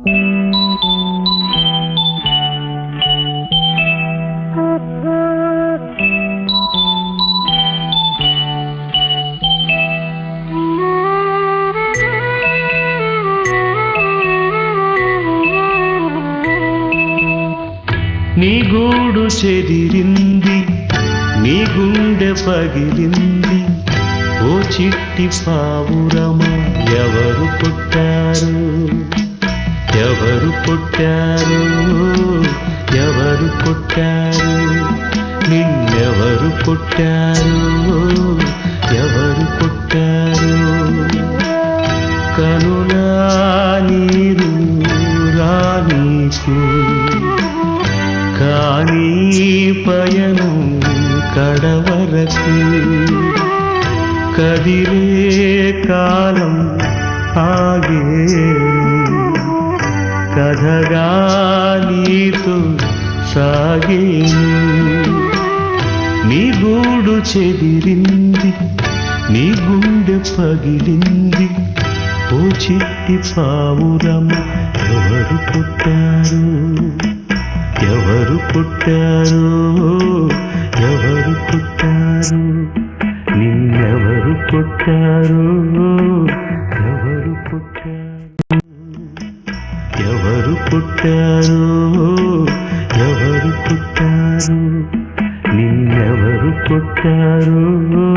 నీ గూడు చెదిరింది, నీ గుండె పగిలింది, ఓ చిట్టి పావురమా ఎవరు పుట్టారు, ఎవరు పుట్టారు, ఎవరు పుట్టారు, నిన్నెవరు పుట్టారు, ఎవరు పుట్టారు. కనులా నీరు రానీకు కానీ పయనం కడవరకు, కదిలే కాలం ఆగేను, కథగా నీతో సాగేను. నీ గూడు చెదిరింది, నీ గుండె పగిలింది, ఓ చిట్టి పావురమ ఎవరు పుట్టారు, ఎవరు పుట్టారు, ఎవరు పుట్టారు, నిన్నెవరు పుట్టారు, ఎవరు పుట్టారు, ఎవరు పుట్టారు, ఎవరు పుట్టారు, నిన్నెవరు పుట్టారు.